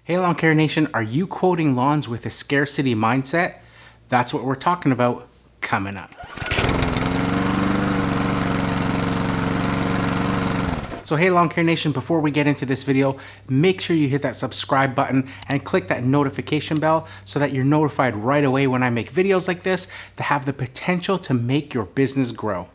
Hey Lawn Care Nation, are you quoting lawns with a scarcity mindset? That's what we're talking about coming up. So hey Lawn Care Nation, before we get into this video, make sure you hit that subscribe button and click that notification bell so that you're notified right away when I make videos like this that have the potential to make your business grow.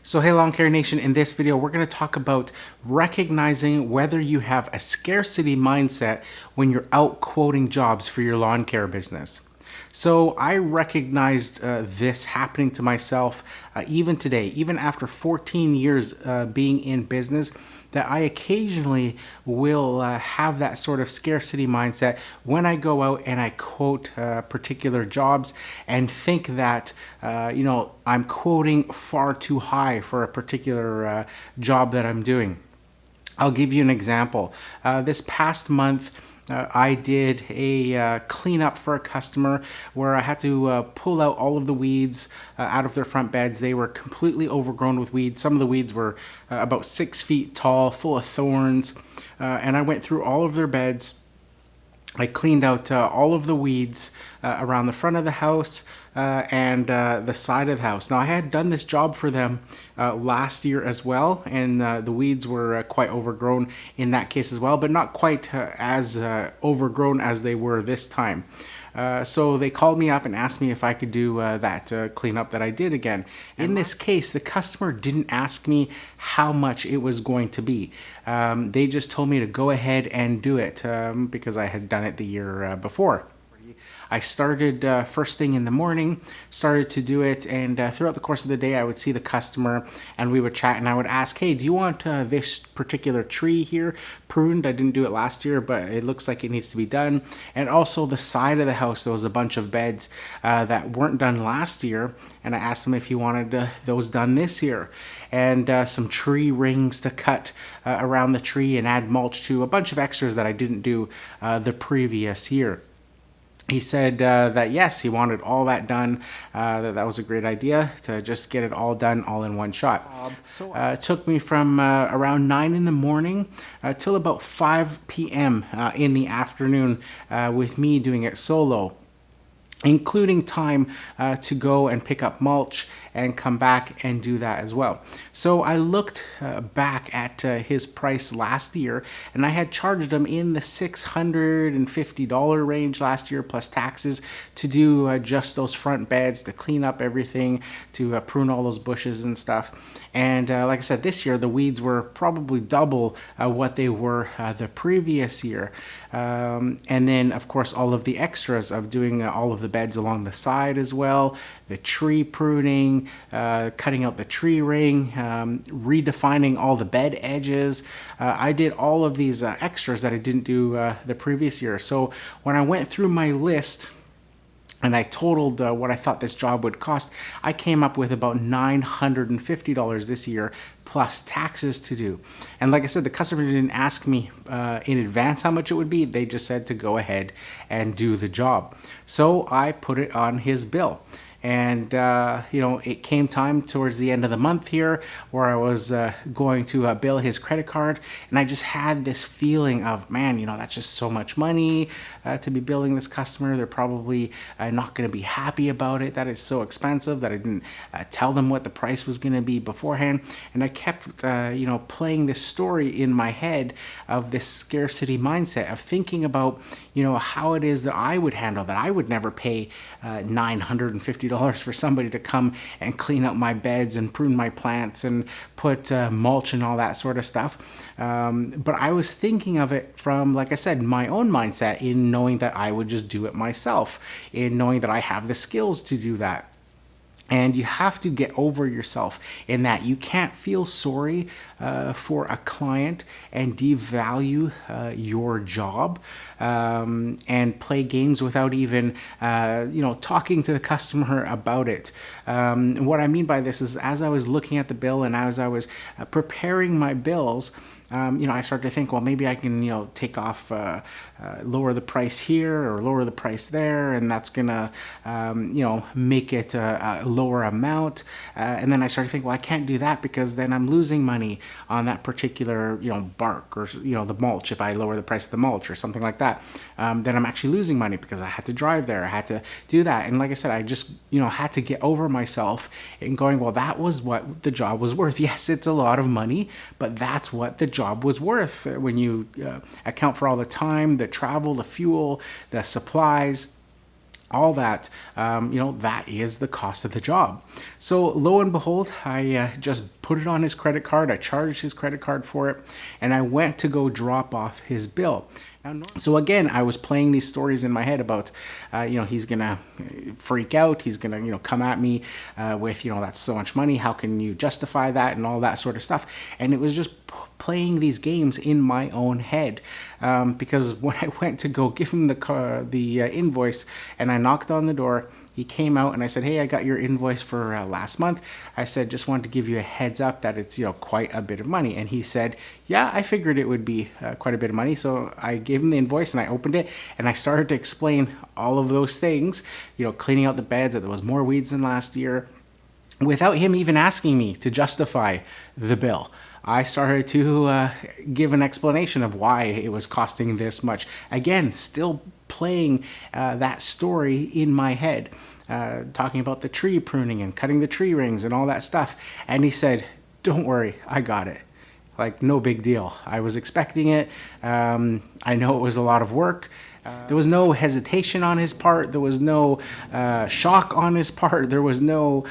So hey Lawn Care Nation, in this video we're going to talk about recognizing whether you have a scarcity mindset when you're out quoting jobs for your lawn care business. So I recognized this happening to myself even today, even after 14 years being in business, that I occasionally will have that sort of scarcity mindset when I go out and I quote particular jobs and think that, I'm quoting far too high for a particular job that I'm doing. I'll give you an example. This past month, I did a cleanup for a customer where I had to pull out all of the weeds out of their front beds. They were completely overgrown with weeds. Some of the weeds were about 6 feet tall, full of thorns, and I went through all of their beds. I cleaned out all of the weeds around the front of the house and the side of the house. Now, I had done this job for them last year as well, and the weeds were quite overgrown in that case as well, but not quite as overgrown as they were this time. So they called me up and asked me if I could do that cleanup that I did again. In this case, the customer didn't ask me how much it was going to be. They just told me to go ahead and do it because I had done it the year before. I started first thing in the morning, started to do it, and throughout the course of the day I would see the customer and we would chat, and I would ask, hey, do you want this particular tree here pruned? I didn't do it last year, but it looks like it needs to be done. And also the side of the house, there was a bunch of beds that weren't done last year, and I asked him if he wanted those done this year. And some tree rings to cut around the tree and add mulch to, a bunch of extras that I didn't do the previous year. He said that yes, he wanted all that done, that was a great idea to just get it all done all in one shot. It took me from around 9 in the morning till about 5 p.m. In the afternoon with me doing it solo, including time to go and pick up mulch and come back and do that as well. So I looked back at his price last year, and I had charged him in the $650 range last year plus taxes to do just those front beds, to clean up everything, to prune all those bushes and stuff. And like I said, this year the weeds were probably double what they were the previous year. And then of course all of the extras of doing all of the beds along the side as well, the tree pruning, cutting out the tree ring, redefining all the bed edges. I did all of these extras that I didn't do the previous year. So when I went through my list and I totaled what I thought this job would cost, I came up with about $950 this year plus taxes to do. And like I said, the customer didn't ask me in advance how much it would be. They just said to go ahead and do the job. So I put it on his bill. And, it came time towards the end of the month here where I was going to bill his credit card. And I just had this feeling of, man, that's just so much money to be billing this customer. They're probably not going to be happy about it, that it's so expensive, that I didn't tell them what the price was going to be beforehand. And I kept, playing this story in my head of this scarcity mindset of thinking about, how it is that I would handle that. I would never pay $950 for somebody to come and clean up my beds and prune my plants and put mulch and all that sort of stuff. But I was thinking of it from, like I said, my own mindset, in knowing that I would just do it myself, in knowing that I have the skills to do that. And you have to get over yourself in that. You can't feel sorry for a client and devalue your job and play games without even, talking to the customer about it. What I mean by this is, as I was looking at the bill and as I was preparing my bills, I started to think, well, maybe I can, take off, lower the price here or lower the price there, and that's gonna, make it a lower amount. And then I started to think, well, I can't do that because then I'm losing money on that particular, bark or, the mulch. If I lower the price of the mulch or something like that, then I'm actually losing money because I had to drive there. I had to do that. And like I said, I just, had to get over myself and going, well, that was what the job was worth. Yes, it's a lot of money, but that's what the job was worth when you account for all the time, the travel, the fuel, the supplies, all that, that is the cost of the job. So lo and behold, I just put it on his credit card. I charged his credit card for it, and I went to go drop off his bill. So again, I was playing these stories in my head about, he's gonna freak out. He's gonna, come at me with, that's so much money. How can you justify that and all that sort of stuff? And it was just playing these games in my own head, because when I went to go give him the invoice and I knocked on the door, he came out and I said, hey, I got your invoice for last month. I said, just wanted to give you a heads up that it's, quite a bit of money. And he said, yeah, I figured it would be quite a bit of money. So I gave him the invoice and I opened it and I started to explain all of those things, cleaning out the beds, that there was more weeds than last year, without him even asking me to justify the bill. I started to give an explanation of why it was costing this much. Again, still playing that story in my head, talking about the tree pruning and cutting the tree rings and all that stuff. And he said, don't worry, I got it. Like, no big deal. I was expecting it. I know it was a lot of work. There was no hesitation on his part. There was no shock on his part. There was no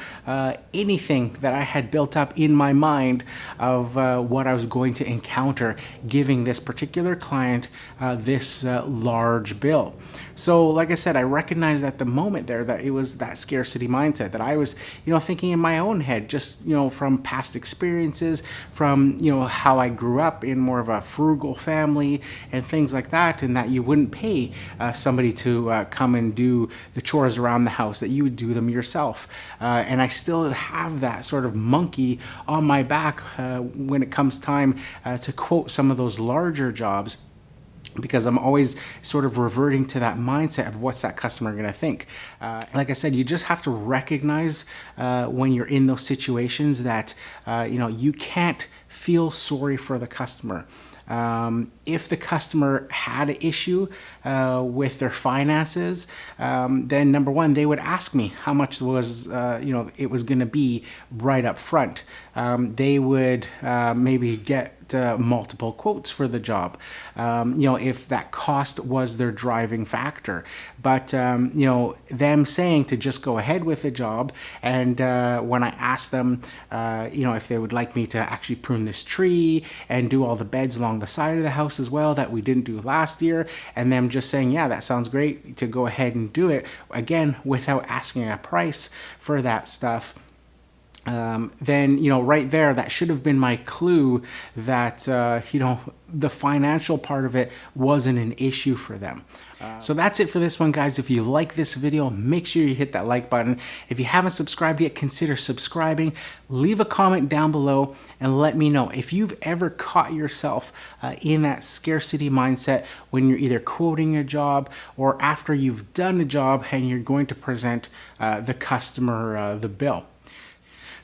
anything that I had built up in my mind of what I was going to encounter giving this particular client this large bill. So like I said, I recognized at the moment there that it was that scarcity mindset that I was, thinking in my own head, just, from past experiences, from, how I grew up in more of a frugal family and things like that, and that you wouldn't pay somebody to come and do the chores around the house, that you would do them yourself. And I still have that sort of monkey on my back when it comes time to quote some of those larger jobs, because I'm always sort of reverting to that mindset of what's that customer going to think. Like I said, you just have to recognize when you're in those situations that, you can't feel sorry for the customer. If the customer had an issue with their finances, then number one, they would ask me how much was, it was going to be right up front. They would maybe get multiple quotes for the job, if that cost was their driving factor. But, them saying to just go ahead with the job, and when I asked them, if they would like me to actually prune this tree and do all the beds along the side of the house as well that we didn't do last year, and them just saying, yeah, that sounds great, to go ahead and do it, again, without asking a price for that stuff, then, right there, that should have been my clue that, the financial part of it wasn't an issue for them. So that's it for this one, guys. If you like this video, make sure you hit that like button. If you haven't subscribed yet, consider subscribing. Leave a comment down below and let me know if you've ever caught yourself in that scarcity mindset when you're either quoting a job or after you've done a job and you're going to present the customer the bill.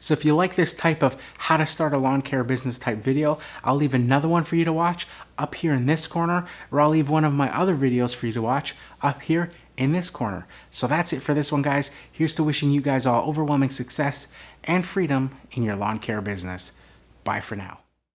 So if you like this type of how to start a lawn care business type video, I'll leave another one for you to watch up here in this corner, or I'll leave one of my other videos for you to watch up here in this corner. So that's it for this one, guys. Here's to wishing you guys all overwhelming success and freedom in your lawn care business. Bye for now.